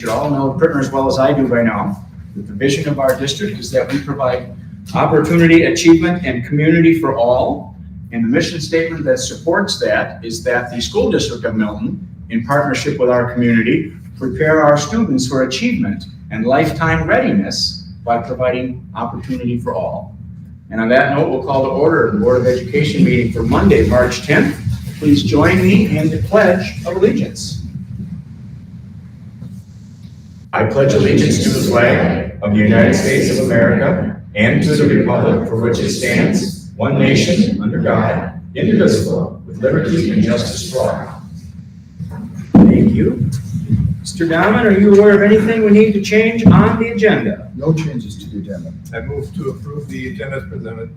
You all know Prittner as well as I do by now, that the vision of our district is that we provide opportunity, achievement, and community for all. And the mission statement that supports that is that the school district of Milton, in partnership with our community, prepare our students for achievement and lifetime readiness by providing opportunity for all. And on that note, we'll call to order the Board of Education meeting for Monday, March 10th. Please join me in the Pledge of Allegiance. I pledge allegiance to the flag of the United States of America and to the republic for which it stands, one nation, under God, indivisible, with liberty and justice for all. Thank you. Mr. Donovan, are you aware of anything we need to change on the agenda? No changes to the agenda. I move to approve the agenda as presented.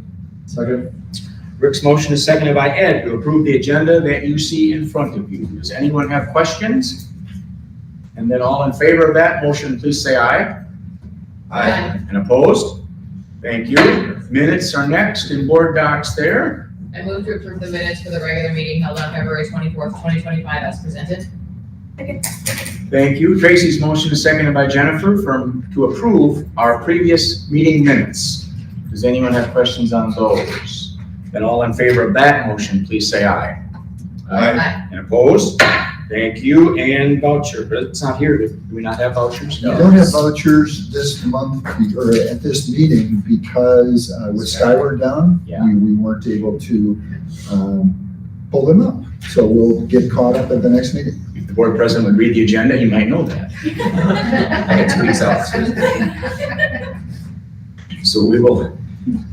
Second. Rick's motion is seconded by Ed to approve the agenda that you see in front of you. Does anyone have questions? And then all in favor of that motion, please say aye. Aye. And opposed? Thank you. Minutes are next in board docs there. I move to approve the minutes for the regular meeting held on February 24th, 2025 as presented. Thank you. Tracy's motion is seconded by Jennifer to approve our previous meeting minutes. Does anyone have questions on those? Then all in favor of that motion, please say aye. Aye. And opposed? Thank you. And voucher, but it's not here. Do we not have vouchers? We don't have vouchers this month or at this meeting because with Skyward down, Yeah. we weren't able to pull them up. So we'll get caught up at the next meeting. If the board president would read the agenda, he might know that. I get 2 weeks out. So we will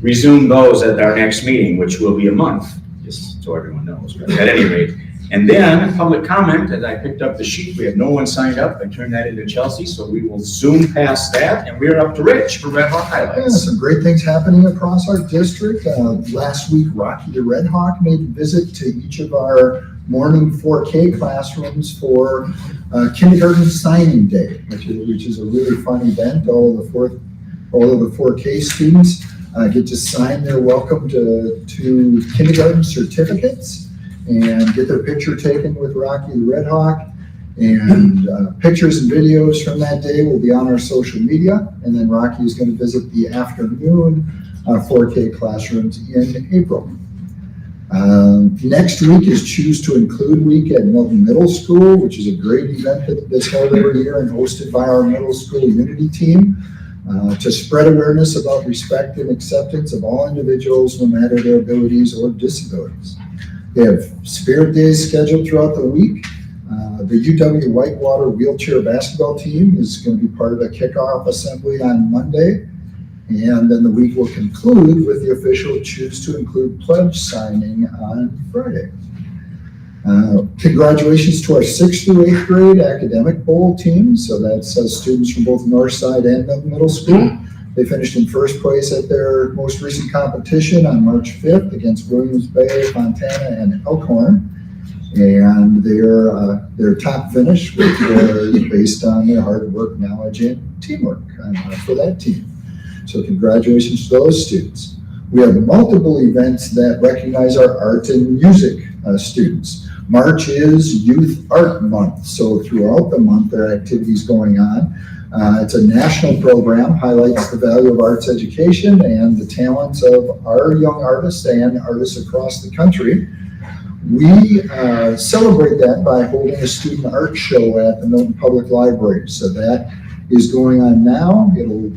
resume those at our next meeting, which will be a month, just so everyone knows, but at any rate. And then public comment, as I picked up the sheet, we have no one signed up. I turned that into Chelsea, so we will zoom past that, and we're up to Rich for Red Hawk Yeah, highlights. some great things happening across our district. Last week, Rocky the Red Hawk made a visit to each of our morning 4K classrooms for kindergarten signing day, which is a really fun event. All of the 4K students get to sign their welcome to kindergarten certificates and get their picture taken with Rocky the Red Hawk. And pictures and videos from that day will be on our social media. And then Rocky is going to visit the afternoon 4K classrooms in April. Next week is Choose to Include Week at Milton Middle School, which is a great event that's held every year and hosted by our middle school unity team to spread awareness about respect and acceptance of all individuals, no matter their abilities or disabilities. They have spirit days scheduled throughout the week. The UW Whitewater wheelchair basketball team is going to be part of a kickoff assembly on Monday. And then the week will conclude with the official Choose to Include pledge signing on Friday. Congratulations to our 6th through 8th grade academic bowl team. So that's students from both Northside and Milton Middle School. They finished in first place at their most recent competition on March 5th against Williams Bay, Fontana, and Elkhorn. And their top finish was based on their hard work, knowledge, and teamwork for that team. So congratulations to those students. We have multiple events that recognize our art and music students. March is Youth Art Month. So throughout the month, there are activities going on. It's a national program, highlights the value of arts education and the talents of our young artists and artists across the country. We celebrate that by holding a student art show at the Milton Public Library. So that is going on now. It'll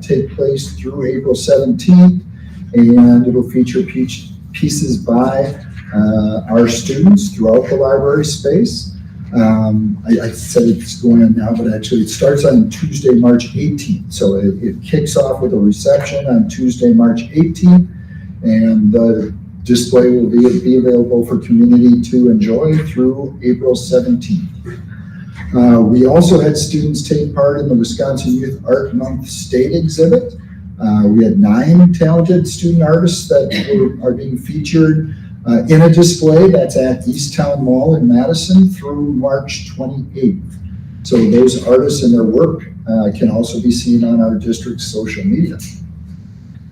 take place through April 17th, and it'll feature pieces by our students throughout the library space. I said it's going on now, but actually it starts on Tuesday, March 18th. So it kicks off with a reception on Tuesday, March 18th, and the display will be available for community to enjoy through April 17th. We also had students take part in the Wisconsin Youth Art Month state exhibit. We had 9 talented student artists that are being featured in a display that's at East Town Mall in Madison through March 28th. So those artists and their work can also be seen on our district's social media.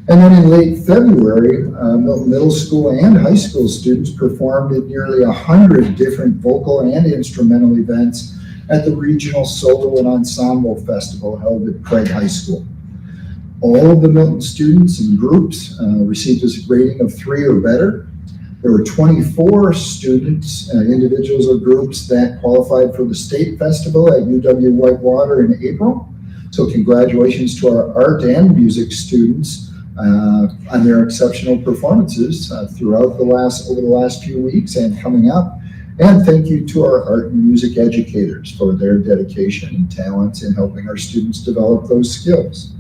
And then in late February, Milton Middle School and high school students performed at nearly 100 different vocal and instrumental events at the Regional Solo and Ensemble Festival held at Craig High School. All of the Milton students and groups received a rating of 3 or better. There were 24 students, individuals or groups that qualified for the state festival at UW-Whitewater in April. So congratulations to our art and music students on their exceptional performances throughout over the last few weeks and coming up. And thank you to our art and music educators for their dedication and talents in helping our students develop those skills.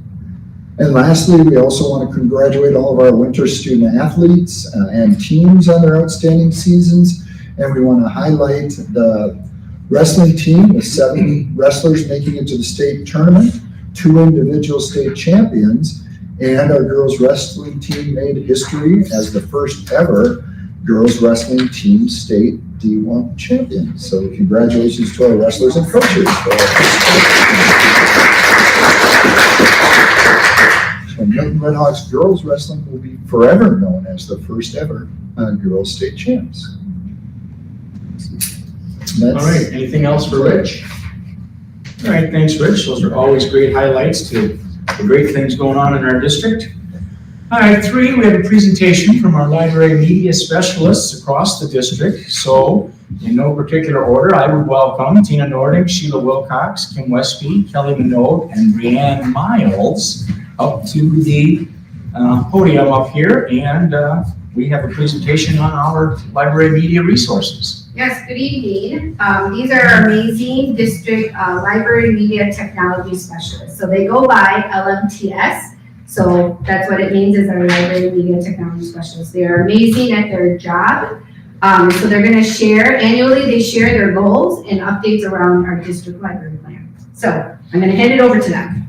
And lastly, we also want to congratulate all of our winter student athletes and teams on their outstanding seasons. And we want to highlight the wrestling team with 7 wrestlers making it to the state tournament, 2 individual state champions, and our girls wrestling team made history as the first ever girls wrestling team state D1 champions. So congratulations to our wrestlers and coaches. So Milton Redhawks girls wrestling will be forever known as the first ever girls state champs. All right, anything else for Rich? All right, thanks, Rich. Those are always great highlights to the great things going on in our district. All right, 3, we have a presentation from our library media specialists across the district. So in no particular order, I would welcome Tina Nording, Sheila Wilcox, Kim Westby, Kelly Minogue, and Brianne Miles up to the podium up here. And we have a presentation on our library media resources. Yes, good evening. These are our amazing district library media technology specialists. So they go by LMTS. So that's what it means, is our library media technology specialists. They are amazing at their job. So they're going to share, annually they share their goals and updates around our district library plan. So I'm going to hand it over to them.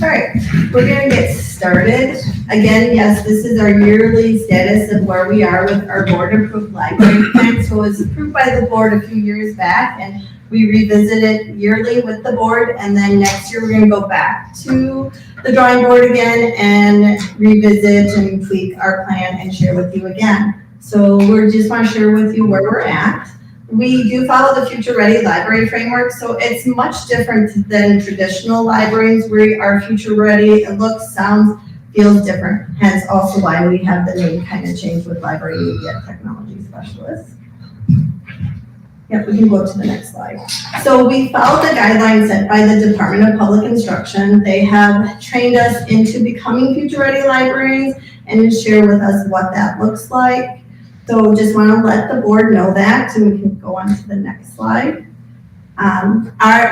All right, we're going to get started. Again, yes, this is our yearly status of where we are with our board-approved library plan. So it was approved by the board a few years back, and we revisit it yearly with the board. And then next year, we're going to go back to the drawing board again and revisit and tweak our plan and share with you again. So we just want to share with you where we're at. We do follow the Future Ready Library Framework, so it's much different than traditional libraries where our Future Ready, it looks, sounds, feels different. Hence also why we have the name kind of change with Library Media Technology Specialists. Yep, we can go to the next slide. So we follow the guidelines set by the Department of Public Instruction. They have trained us into becoming Future Ready librarians and share with us what that looks like. So just want to let the board know that, and we can go on to the next slide.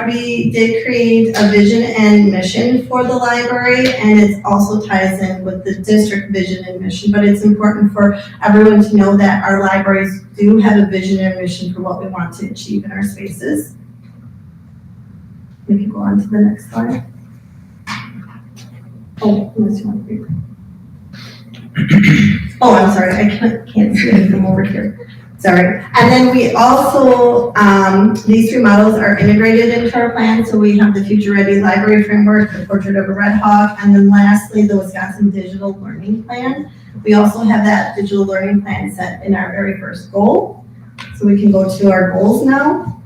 We did create a vision and mission for the library, and it also ties in with the district vision and mission, but it's important for everyone to know that our libraries do have a vision and mission for what we want to achieve in our spaces. We can go on to the next slide. Oh, this one here. Oh, I'm sorry, I can't see it from over here. Sorry. And then we also, these 3 models are integrated into our plan. So we have the Future Ready Library Framework, the Portrait of a Red Hawk, and then lastly, the Wisconsin Digital Learning Plan. We also have that digital learning plan set in our very first goal. So we can go to our goals now.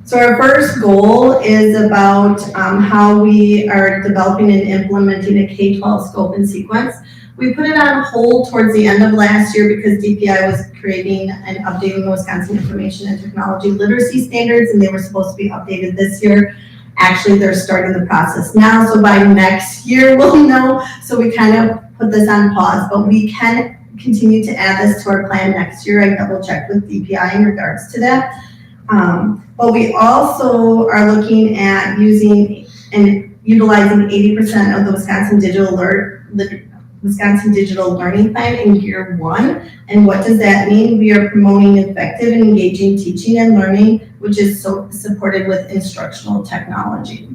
So our first goal is about how we are developing and implementing a K-12 scope and sequence. We put it on hold towards the end of last year because DPI was creating and updating the Wisconsin Information and Technology Literacy Standards, and they were supposed to be updated this year. Actually, they're starting the process now, so by next year we'll know. So we kind of put this on pause, but we can continue to add this to our plan next year. I double checked with DPI in regards to that. But we also are looking at using and utilizing 80% of the Wisconsin Digital Learning Plan in year 1. And what does that mean? We are promoting effective and engaging teaching and learning, which is supported with instructional technology.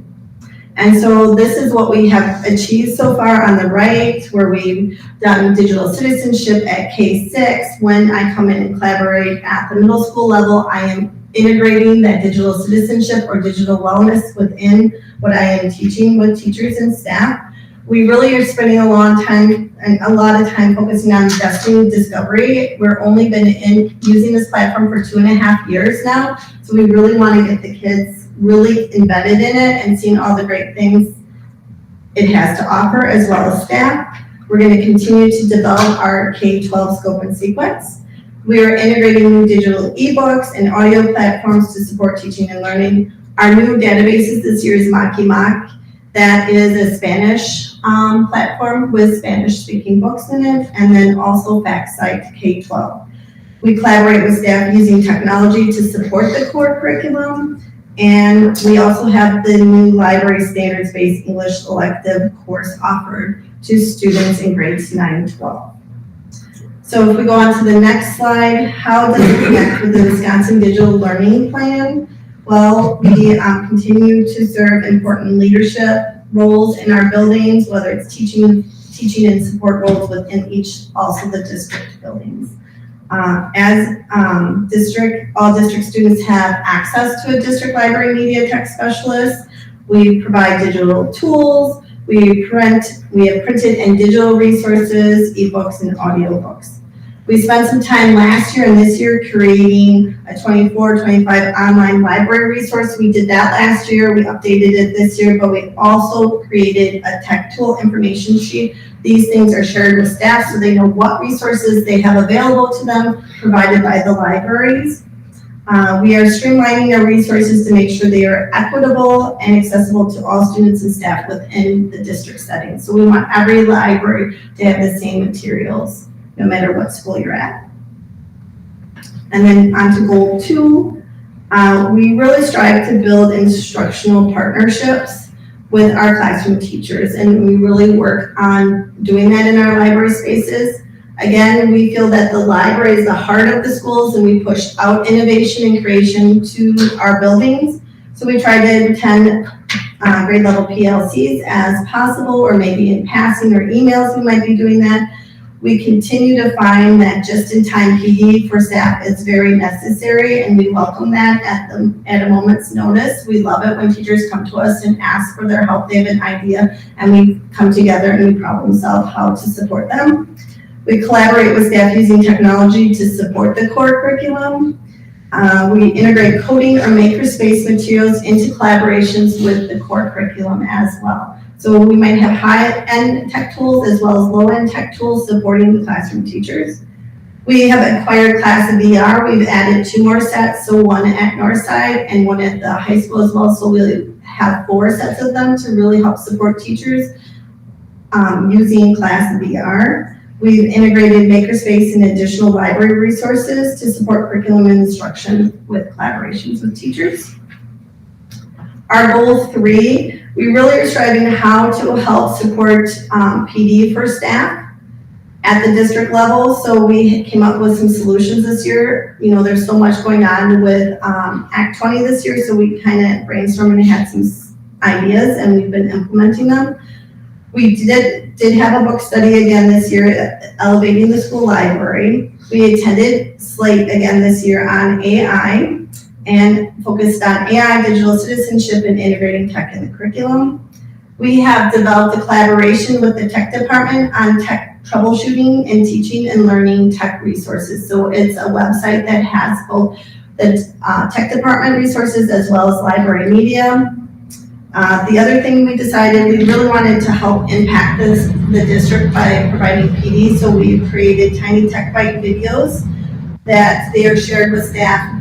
And so this is what we have achieved so far on the right, where we've done digital citizenship at K6. When I come in and collaborate at the middle school level, I am integrating that digital citizenship or digital wellness within what I am teaching with teachers and staff. We really are spending a lot of time focusing on testing discovery. We're only been using this platform for 2.5 years now, so we really want to get the kids really embedded in it and seeing all the great things it has to offer, as well as staff. We're going to continue to develop our K-12 scope and sequence. We are integrating new digital ebooks and audio platforms to support teaching and learning. Our new databases this year is Maki. That is a Spanish platform with Spanish-speaking books in it, and then also FactSite K-12. We collaborate with staff using technology to support the core curriculum, and we also have the new library standards-based English elective course offered to students in grades 9 and 12. So if we go on to the next slide, how does it connect with the Wisconsin Digital Learning Plan? Well, we continue to serve important leadership roles in our buildings, whether it's teaching and support roles within also the district buildings. All district students have access to a district library media tech specialist. We provide digital tools. We have printed and digital resources, ebooks, and audiobooks. We spent some time last year and this year creating a 24/25 online library resource. We did that last year. We updated it this year, but we also created a tech tool information sheet. These things are shared with staff so they know what resources they have available to them provided by the libraries. We are streamlining our resources to make sure they are equitable and accessible to all students and staff within the district setting. So we want every library to have the same materials, no matter what school you're at. And then on to goal 2, we really strive to build instructional partnerships with our classroom teachers, and we really work on doing that in our library spaces. Again, we feel that the library is the heart of the schools, and we push out innovation and creation to our buildings. So we try to attend grade level PLCs as possible, or maybe in passing or emails we might be doing that. We continue to find that just-in-time PD for staff is very necessary, and we welcome that at a moment's notice. We love it when teachers come to us and ask for their help. They have an idea, and we come together and we problem solve how to support them. We collaborate with staff using technology to support the core curriculum. We integrate coding or makerspace materials into collaborations with the core curriculum as well. So we might have high-end tech tools as well as low-end tech tools supporting the classroom teachers. We have acquired Class of VR. We've added 2 more sets, so one at Northside and one at the high school as well. So we'll have 4 sets of them to really help support teachers using Class of VR. We've integrated Makerspace and additional library resources to support curriculum and instruction with collaborations with teachers. Our goal 3, we really are striving how to help support PD for staff at the district level. So we came up with some solutions this year. You know, there's so much going on with Act 20 this year, so we kind of brainstormed and had some ideas, and we've been implementing them. We did have a book study again this year, Elevating the School Library. We attended Slate again this year on AI and focused on AI, digital citizenship, and integrating tech in the curriculum. We have developed a collaboration with the tech department on tech troubleshooting and teaching and learning tech resources. So it's a website that has both the tech department resources as well as library media. The other thing we decided, we really wanted to help impact the district by providing PD, so we created Tiny Tech Bite videos that they are shared with staff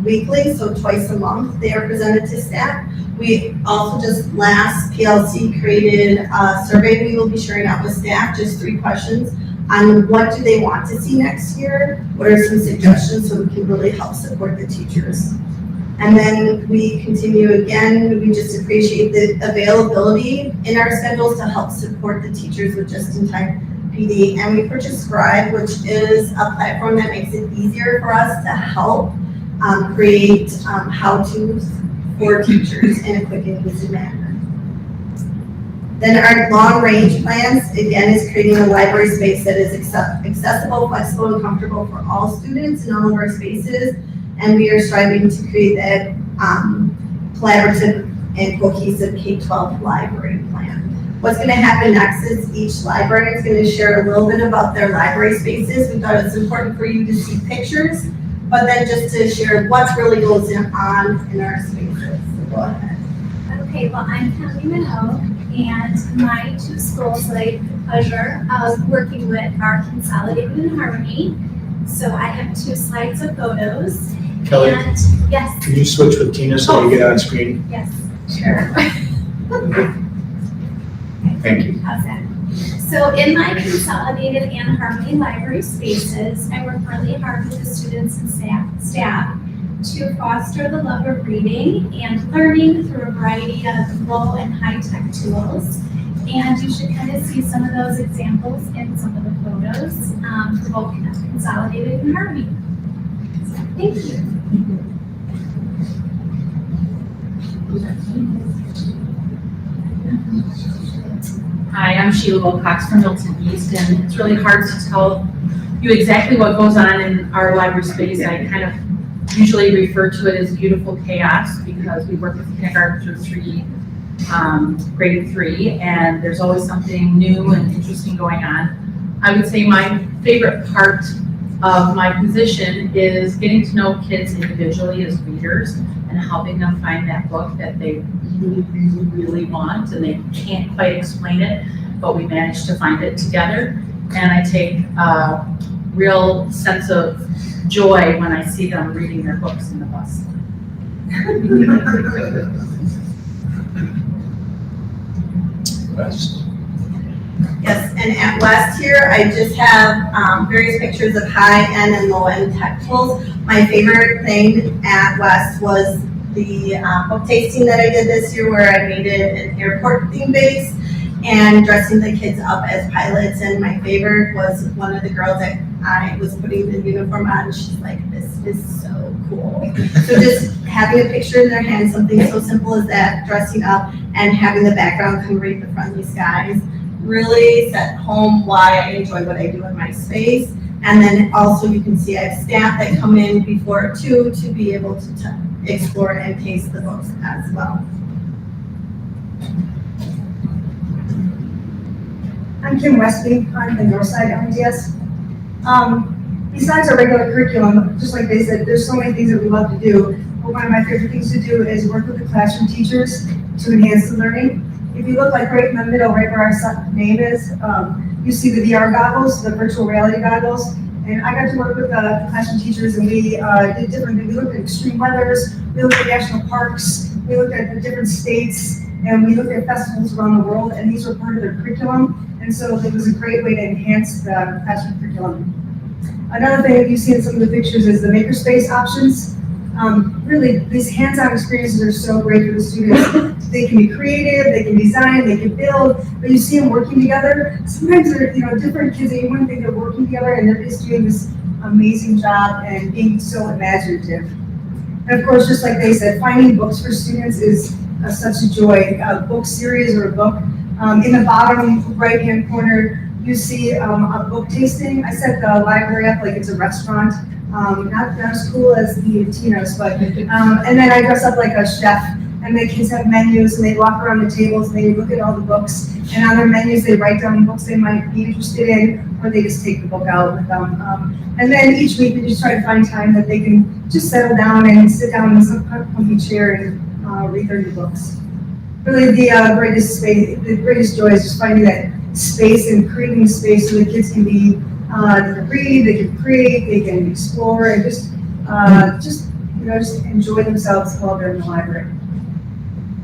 weekly, so twice a month they are presented to staff. We also just last PLC created a survey we will be sharing out with staff, just 3 questions on what do they want to see next year, what are some suggestions so we can really help support the teachers. And then we continue again, we just appreciate the availability in our schedules to help support the teachers with just-in-time PD. And we purchased Scribe, which is a platform that makes it easier for us to help create how-tos for teachers in a quick and easy manner. Then our long-range plans, again, is creating a library space that is accessible, flexible, and comfortable for all students in all of our spaces. And we are striving to create that collaborative and cohesive K-12 library plan. What's gonna happen next is each library is gonna share a little bit about their library spaces. We thought it was important for you to see pictures, but then just to share what really goes on in our spaces. So go ahead. Okay, well, I'm Kelly Minot, and my two schools that I have the pleasure of working with are Consolidated and Harmony. So I have 2 slides of photos. Kelly, And, yes, can you switch with Tina so we get on screen? yes, sure. Thank you. How's that? So in my Consolidated and Harmony library spaces, I work really hard with the students and staff to foster the love of reading and learning through a variety of low and high-tech tools. And you should kind of see some of those examples in some of the photos for both Consolidated and Harmony. So, thank you. Hi, I'm Sheila Wilcox from Milton East, and it's really hard to tell you exactly what goes on in our library space. I kind of usually refer to it as beautiful chaos because we work with kindergarten through grade 3, and there's always something new and interesting going on. I would say my favorite part of my position is getting to know kids individually as readers and helping them find that book that they really want and they can't quite explain it, but we manage to find it together. And I take a real sense of joy when I see them reading their books in the bus. West. Yes, and at West here, I just have various pictures of high-end and low-end tech tools. My favorite thing at West was the book tasting that I did this year where I made it an airport theme base and dressing the kids up as pilots. And my favorite was one of the girls that I was putting the uniform on. She's like, this is so cool. So just having a picture in their hand, something so simple as that, dressing up and having the background commemorate the friendly skies, really set home why I enjoy what I do in my space. And then also you can see I have staff that come in before too to be able to explore and taste the books as well. I'm Kim Westby, I'm the Northside LMDS. Besides our regular curriculum, just like they said, there's so many things that we love to do. But one of my favorite things to do is work with the classroom teachers to enhance the learning. If you look like right in the middle, right where our name is, you see the VR goggles, the virtual reality goggles. And I got to work with the classroom teachers and we did different things. We looked at extreme weathers, we looked at national parks, we looked at the different states, and we looked at festivals around the world, and these were part of their curriculum. And so it was a great way to enhance the classroom curriculum. Another thing that you see in some of the pictures is the makerspace options. Really, these hands-on experiences are so great for the students. They can be creative, they can design, they can build, but you see them working together. Sometimes they're, different kids that you wouldn't think they're working together, and they're just doing this amazing job and being so imaginative. And of course, just like they said, finding books for students is such a joy. A book series or a book. In the bottom right-hand corner, you see a book tasting. I set the library up like it's a restaurant. Not as cool as the Tino's, but, and then I dress up like a chef, and the kids have menus, and they walk around the tables, and they look at all the books, and on their menus, they write down books they might be interested in, or they just take the book out with them. And then each week, we just try to find time that they can just settle down and sit down in some comfy chair and read their new books. Really, the greatest joy is just finding that space and creating space so the kids can be they can read, they can create, they can explore, and just enjoy themselves while they're in the library.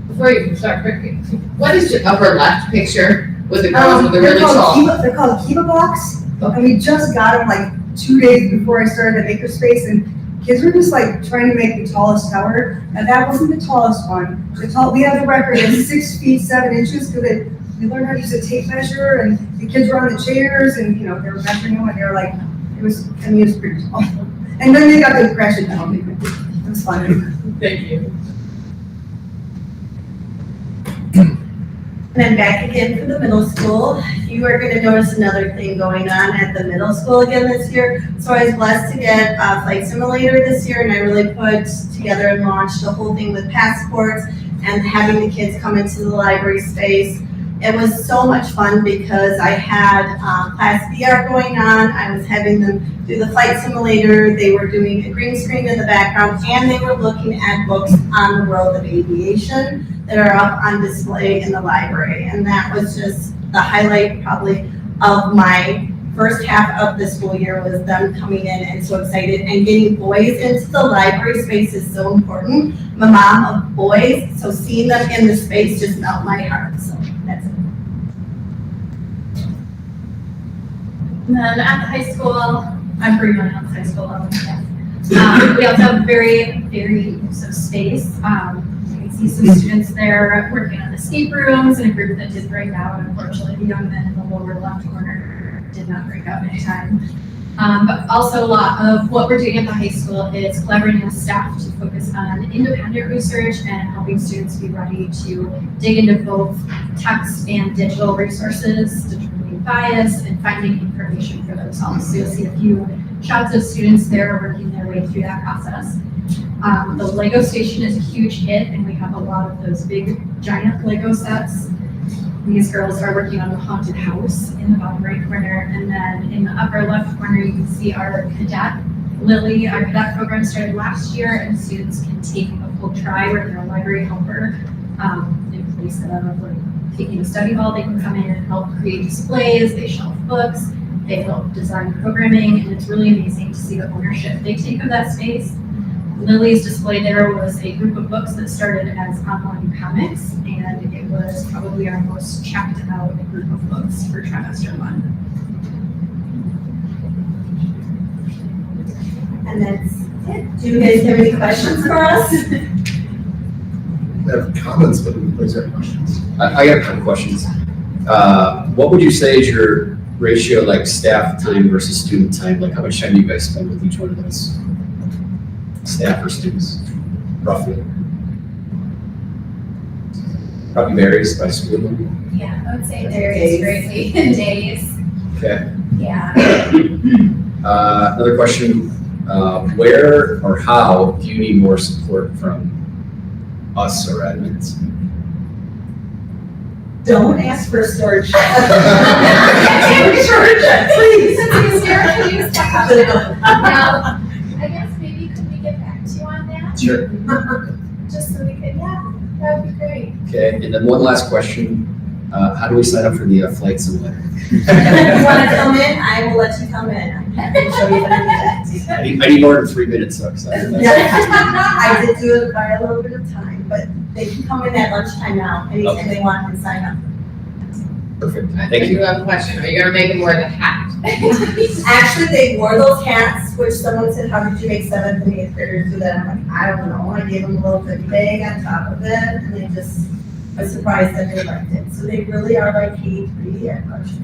Before you start quickly, what is your upper left picture with the girls with the really tall? They're called Kiva blocks, and we just got them like 2 days before I started the makerspace, and kids were just like trying to make the tallest tower, and that wasn't the tallest one. We have the record of 6 feet 7 inches because we learned how to use a tape measure, and the kids were on the chairs, and they were measuring them, and they were like, it was pretty tall. And then they got to crash it down. It was fun. Thank you. And then back again for the middle school. You are going to notice another thing going on at the middle school again this year. So I was blessed to get a flight simulator this year, and I really put together and launched the whole thing with passports and having the kids come into the library space It was so much fun because I had class VR going on. I was having them do the flight simulator. They were doing a green screen in the background, and they were looking at books on the world of aviation that are up on display in the library. And that was just the highlight probably of my first half of the school year, was them coming in and so excited, and getting boys into the library space is so important. I'm a mom of boys, so seeing them in the space just melted my heart, so that's it. And then at the high school, I'm pretty much at the high school level, yeah. We also have very varied use of space. You can see some students there working on escape rooms, and a group that did break out. Unfortunately, the young men in the lower left corner did not break out in time. But also a lot of what we're doing at the high school is collaborating with staff to focus on independent research and helping students be ready to dig into both text and digital resources, determining bias and finding information for themselves. So you'll see a few shots of students there working their way through that process. The Lego station is a huge hit, and we have a lot of those big giant Lego sets. These girls are working on the haunted house in the bottom right corner, and then in the upper left corner you can see our cadet, Lily. Our cadet program started last year, and students can take a full try where they're a library helper. In place of like taking a study hall, they can come in and help create displays, they shelf books, they help design programming, and it's really amazing to see the ownership they take of that space. Lily's display there was a group of books that started as online comics, and it was probably our most checked out group of books for trimester one. And that's it. Do you guys have any questions for us? I have comments, but we please have questions. I got a couple questions. What would you say is your ratio, like staff time versus student time? Like how much time do you guys spend with each one of those? Staff or students, roughly? Probably varies by school. Yeah, I would say it varies greatly in days. Okay. Yeah. Another question, where or how do you need more support from us or admins? Don't ask for a storage shed. Please. Now, I guess maybe could we get back to you on that? Sure. Just so we could, yeah, that would be great. Okay, and then one last question, how do we sign up for the flight simulator? If you want to come in, I will let you come in. I'm happy to show you how to do that. I need more than 3 minutes, so excited. I did do it by a little bit of time, but they can come in at lunchtime now, anytime they want and sign up. Perfect, I thank do you. have a question. Are you gonna make them wear the hat? Actually, they wore those hats, which someone said, how did you make 7th and 8th graders do that? I'm like, I don't know. I gave them a little goodie bag on top of it, and they just, I was surprised that they liked it. So they really are like K3 at Marshall.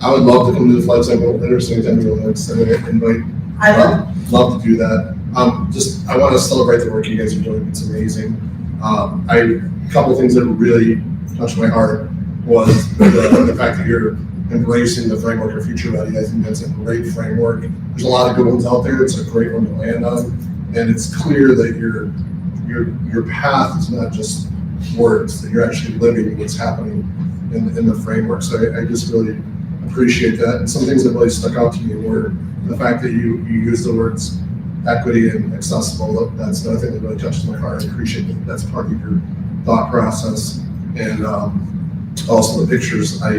I would love to come to the flight simulator, so anytime you want to send an invite. I will. Love to do that. I want to celebrate the work you guys are doing. It's amazing. A couple things that really touched my heart was the fact that you're embracing the framework of Future Ready. I think that's a great framework. There's a lot of good ones out there. It's a great one to land on, and it's clear that your path is not just words, that you're actually living what's happening in the framework. So I just really appreciate that. And some things that really stuck out to me were the fact that you use the words equity and accessible. That's another thing that really touches my heart. I appreciate that that's part of your thought process. And also the pictures, I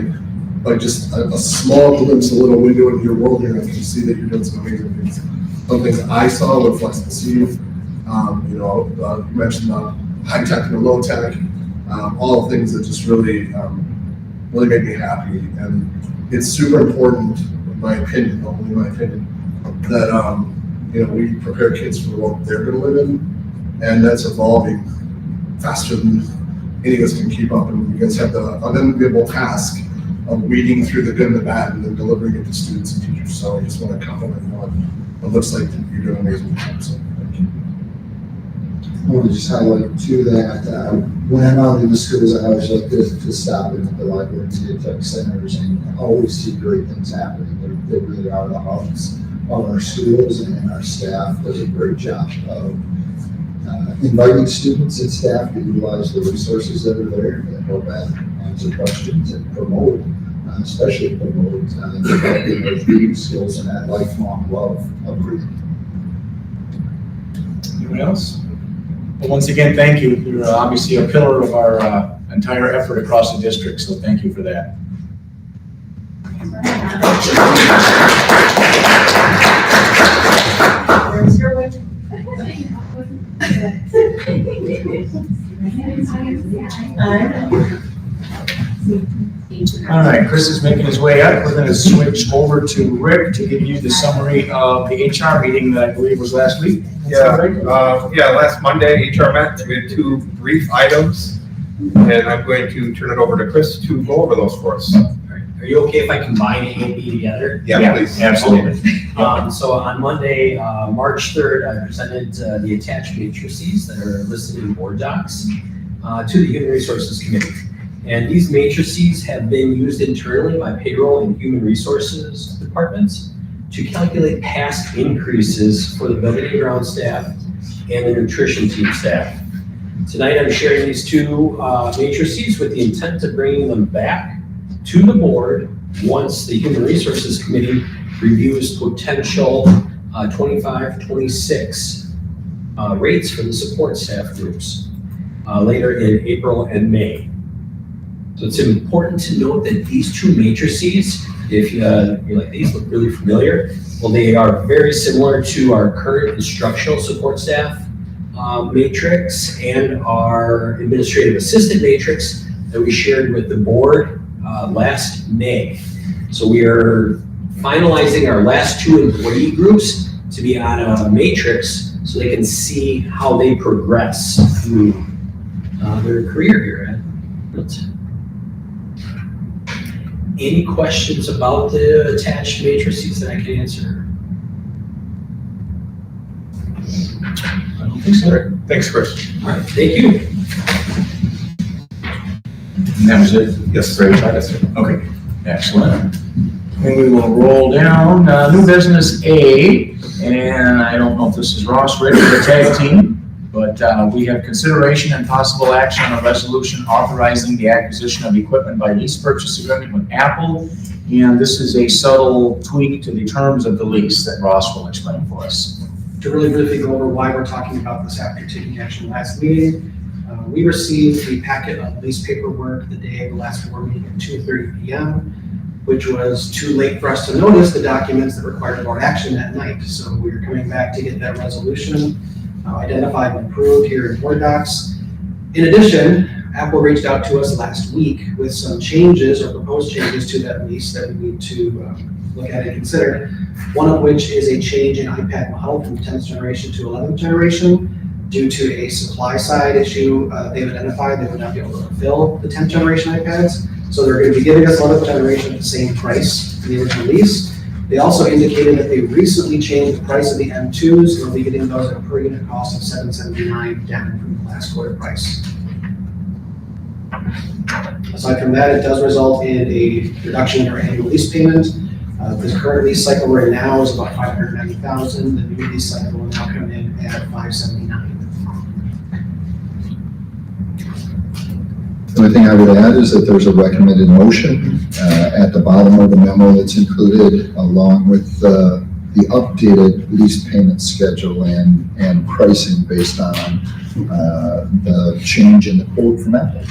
like just a small glimpse, a little window into your world here. I can see that you're doing some amazing things. Some things I saw with Flexible Steve, you mentioned high tech and low tech, all things that just really made me happy. And it's super important, in my opinion, only my opinion, that we prepare kids for the world they're going to live in, and that's evolving faster than any of us can keep up. And you guys have the unenviable task of weeding through the good and the bad and then delivering it to students and teachers. So I just want to compliment you on it looks like you're doing an amazing job. So thank you. I want to just highlight too that when I'm out in the schools, I always like to stop in at the library and media tech centers and always see great things happening. They really are the hubs of our schools, and our staff does a great job of inviting students and staff to utilize the resources that are there to help answer questions and promote, especially promote developing those reading skills and that lifelong love of reading. Anyone else? Well, once again, thank you. You're obviously a pillar of our entire effort across the district, so thank you for that. There's your way. All right, Chris is making his way up. We're going to switch over to Rick to give you the summary of the HR meeting that I believe was last week. Last Monday, HR met. We had 2 brief items, and I'm going to turn it over to Chris to go over those for us. Are you okay if I combine A and B together? Yeah, please. Absolutely. So on Monday, March 3rd, I presented the attached matrices that are listed in board docs to the Human Resources Committee. And these matrices have been used internally by payroll and human resources departments to calculate past increases for the building and ground staff and the nutrition team staff. Tonight, I'm sharing these 2 matrices with the intent of bringing them back to the board once the Human Resources Committee reviews potential 25-26 rates for the support staff groups later in April and May. So it's important to note that these 2 matrices, if you're like, these look really familiar, well, they are very similar to our current instructional support staff matrix and our administrative assistant matrix that we shared with the board last May. So we are finalizing our last 2 employee groups to be on a matrix so they can see how they progress through their career here at Milton. Any questions about the attached matrices that I can answer? I don't think so. Thanks, Chris. All right, thank you. And that was it? Yes, Great. Okay, excellent. And we will roll down new business A, and I don't know if this is Ross, Rick, or the tag team, but we have consideration and possible action on a resolution authorizing the acquisition of equipment by lease purchase agreement with Apple. And this is a subtle tweak to the terms of the lease that Ross will explain for us. To really briefly go over why we're talking about this after taking action last meeting. We received the packet of lease paperwork the day of the last board meeting at 2:30 p.m., which was too late for us to notice the documents that required board action that night. So we are coming back to get that resolution identified and approved here in board docs. In addition, Apple reached out to us last week with some changes or proposed changes to that lease that we need to look at and consider. One of which is a change in iPad model from 10th generation to 11th generation. Due to a supply side issue they've identified, they would not be able to fulfill the 10th generation iPads. So they're going to be giving us 11th generation at the same price in the original lease. They also indicated that they recently changed the price of the M2s. They'll be getting those at a per unit cost of $779 down from the last quarter price. Aside from that, it does result in a reduction in our annual lease payment. The current lease cycle right now is about $590,000. The new lease cycle will now come in at $579,000. The only thing I would add is that there's a recommended motion at the bottom of the memo that's included, along with the updated lease payment schedule and pricing based on the change in the quote from Apple.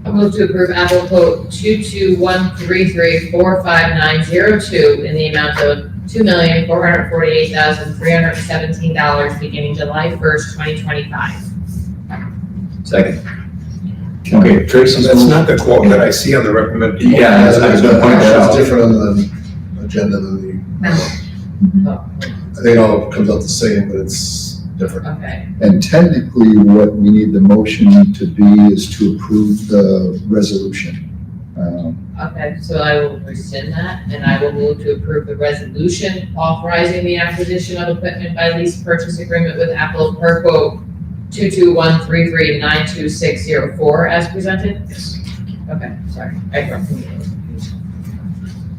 I move to approve Apple quote 22133459902 in the amount of $2,448,317 beginning July 1st, 2025. Second. Okay, Tracy. That's not the quote that I see on the recommended. Yeah, I was gonna point that out. It's different on the agenda than the, I think it all comes out the same, but it's different. Okay. And technically, what we need the motion to be is to approve the resolution. Okay, so I will rescind that, and I will move to approve the resolution authorizing the acquisition of equipment by lease purchase agreement with Apple per quote 221339264 as presented? Yes. Okay, sorry.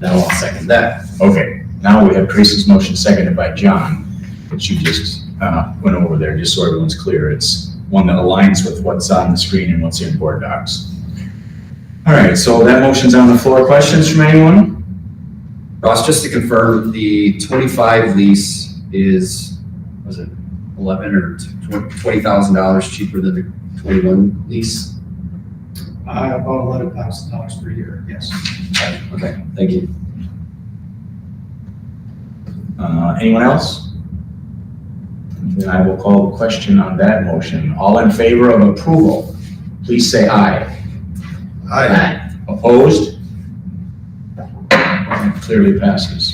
Now I'll second that. Okay, now we have Tracy's motion seconded by John, which you just went over there, just so everyone's clear. It's one that aligns with what's on the screen and what's in board docs. All right, so that motion's on the floor. Questions from anyone? Ross, just to confirm, the 25 lease is, was it $11,000 or $20,000 cheaper than the 21 lease? About $11,000 per year, yes. Okay, thank you. Anyone else? Then I will call the question on that motion. All in favor of approval, please say aye. Aye. Opposed? Clearly passes.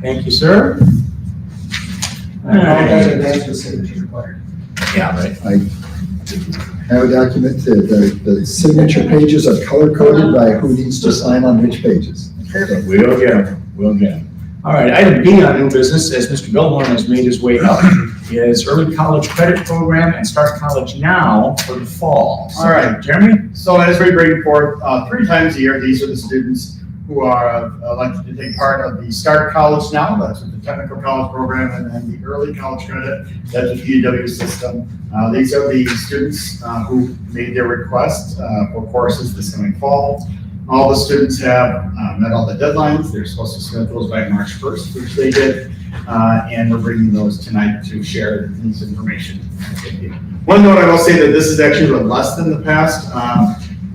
Thank you, sir. And all those advance with signature required. Yeah, right. I have a document that the signature pages are color coded by who needs to sign on which pages. We'll get them, we'll get them. All right, item B on new business, as Mr. Billhorn has made his way up, is early college credit program and Start College Now for the fall. All right. Jeremy? So as we bring forth, 3 times a year, these are the students who are elected to take part of the Start College Now, that's the technical college program, and then the early college credit, that's the PEW system. These are the students who made their request for courses this coming fall. All the students have met all the deadlines. They're supposed to submit those by March 1st, which they did. And we're bringing those tonight to share this information. One note, I will say that this is actually a little less than the past.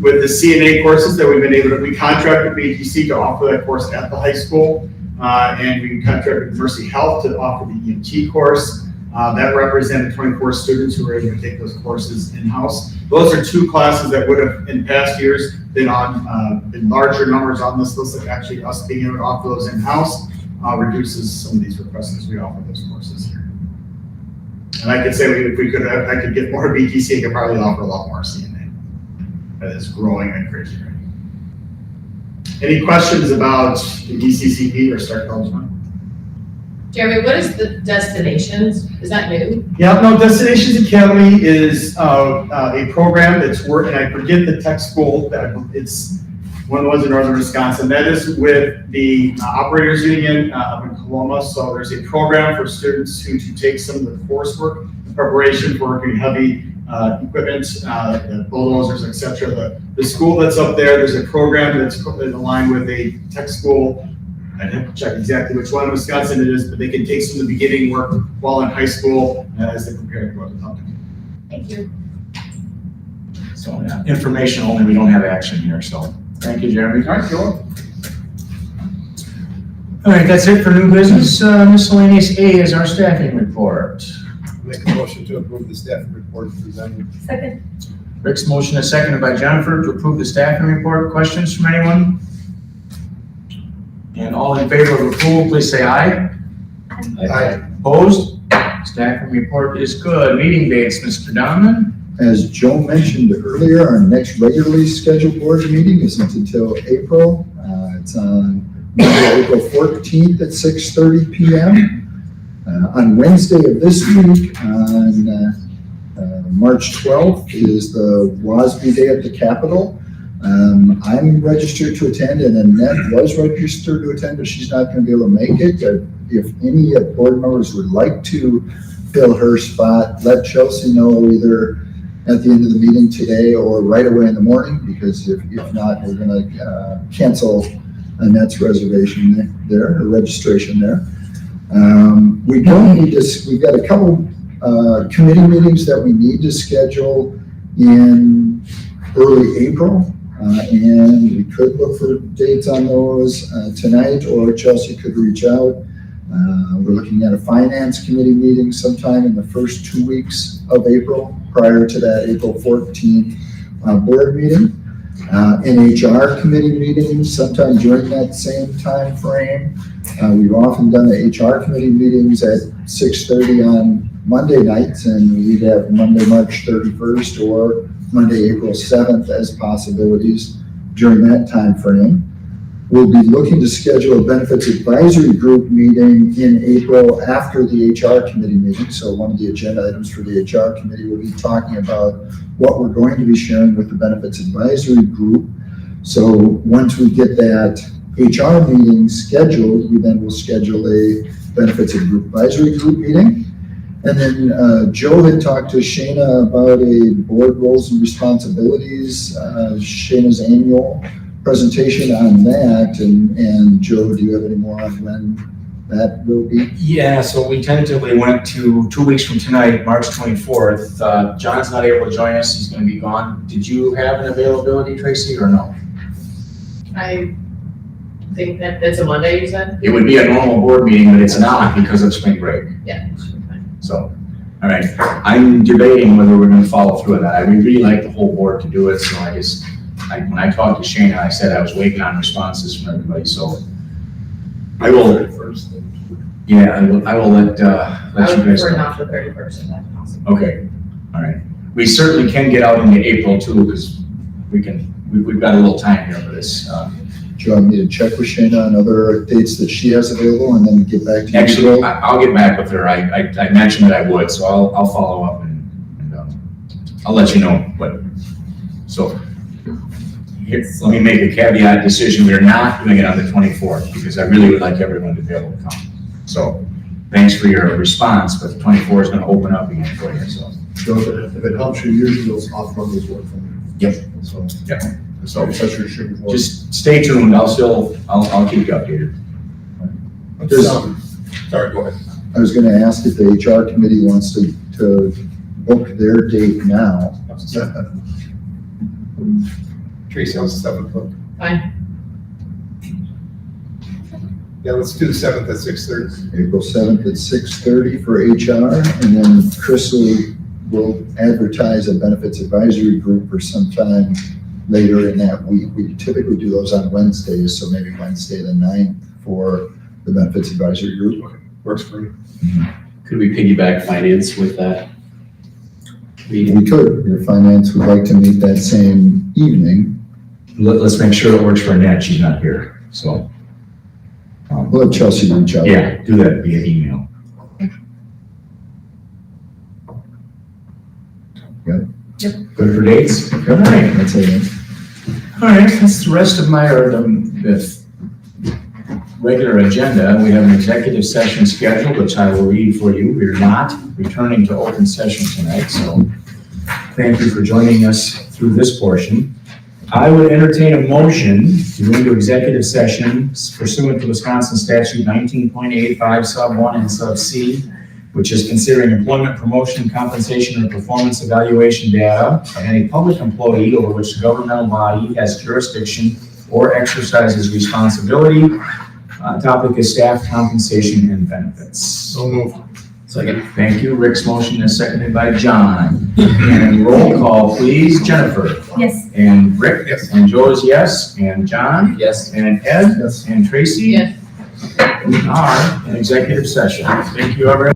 With the CNA courses that we've been able to, we contracted BTC to offer that course at the high school. And we contracted Mercy Health to offer the EMT course. That represented 24 students who were able to take those courses in-house. Those are 2 classes that would have, in past years, been on in larger numbers on this list. Like actually us being able to offer those in-house reduces some of these requests as we offer those courses here. And I could say if we could, I could get more BTC, I could probably offer a lot more CNA. That is growing at crazy rate. Any questions about the DCCP or Start College Now? Jeremy, what is the Destinations? Is that new? Yeah, no, Destinations Academy is a program that's working, I forget the tech school, it's one of the ones in northern Wisconsin. That is with the Operators Union up in Coloma. So there's a program for students who to take some of the coursework in preparation for working heavy equipment, bulldozers, etc. The school that's up there's a program that's aligned with a tech school. I'd have to check exactly which one in Wisconsin it is, but they can take some of the beginning work while in high school as they prepare to go to college. Thank you. So, yeah, information only, we don't have action here, so thank you, Jeremy. All right, you're welcome. All right, that's it for new business. Miscellaneous A is our staffing report. Make a motion to approve the staffing report presented. Second. Rick's motion is seconded by Jennifer to approve the staffing report. Questions from anyone? And all in favor of approval, please say aye. Aye. Opposed? Staffing report is good. Meeting dates, Mr. Donovan? As Joe mentioned earlier, our next regularly scheduled board meeting isn't until April. It's on Monday, April 14th at 6:30 p.m. On Wednesday of this week, on March 12th, is the WASB Day at the Capitol. I'm registered to attend, and Annette was registered to attend, but she's not going to be able to make it. If any board members would like to fill her spot, let Chelsea know either at the end of the meeting today or right away in the morning, because if not, we're going to cancel Annette's reservation there, her registration there. We don't need to, we've got a couple committee meetings that we need to schedule in early April. And we could look for dates on those tonight, or Chelsea could reach out. We're looking at a finance committee meeting sometime in the first 2 weeks of April, prior to that April 14th board meeting. An HR committee meeting sometime during that same time frame. We've often done the HR committee meetings at 6:30 on Monday nights, and we'd have Monday, March 31st or Monday, April 7th as possibilities during that time frame. We'll be looking to schedule a benefits advisory group meeting in April after the HR committee meeting. So one of the agenda items for the HR committee will be talking about what we're going to be sharing with the benefits advisory group. So once we get that HR meeting scheduled, we then will schedule a benefits advisory group meeting. And then Joe had talked to Shayna about a board roles and responsibilities, Shayna's annual presentation on that. And Joe, do you have any more on when that will be? Yeah, so we tentatively went to 2 weeks from tonight, March 24th. John's not able to join us, he's gonna be gone. Did you have an availability, Tracy, or no? I think that it's a Monday, you said? It would be a normal board meeting, but it's not because of spring break. Yeah, it should be fine. So, all right, I'm debating whether we're gonna follow through with that. I would really like the whole board to do it, so when I talked to Shayna, I said I was waiting on responses from everybody, so I will, yeah, I will let I you would guys prefer know. not the 31st if that's possible. Okay, all right. We certainly can get out into April too, because we've got a little time here for this. Do you want me to check with Shayna on other dates that she has available and then get back to you? Actually, Joe? I'll get back with her. I mentioned that I would, so I'll follow up and I'll let you know what. So here, let me make a caveat decision. We're not doing it on the 24th because I really would like everyone to be able to come. So thanks for your response, but the 24th is going to open up again for you, so. Joe, if it helps you, usually those off Mondays work for me. Yep. So, Yep. so such a should be. Just stay tuned. I'll keep you updated. Sorry, go ahead. I was gonna ask if the HR committee wants to book their date now. Tracy, how's the 7th look? Fine. Yeah, let's do the 7th at 6:30. April 7th at 6:30 for HR, and then Chris will advertise a benefits advisory group for sometime later in that week. We typically do those on Wednesdays, so maybe Wednesday the 9th for the benefits advisory group. Works for me. Could we piggyback finance with that meeting? We could, if finance would like to meet that same evening. Let's make sure it works for Annette. She's not here, so. We'll have Chelsea reach out. Yeah, do that via email. Good. Yep. Good for dates? All right. That's it. All right, that's the rest of the regular agenda. We have an executive session scheduled, which I will read for you. We're not returning to open session tonight, so thank you for joining us through this portion. I would entertain a motion to go into executive session pursuant to Wisconsin statute 19.85 sub 1 and sub C, which is considering employment, promotion, compensation, or performance evaluation data of any public employee over which the governmental body has jurisdiction or exercises responsibility. Topic is staff compensation and benefits. So move. Second. Thank you. Rick's motion is seconded by John. And roll call, please. Jennifer. Yes. And Rick. Yes. And Joe is yes. And John. Yes. And Ed. Yes. And Tracy. Yes. We are in executive session. Thank you, everyone.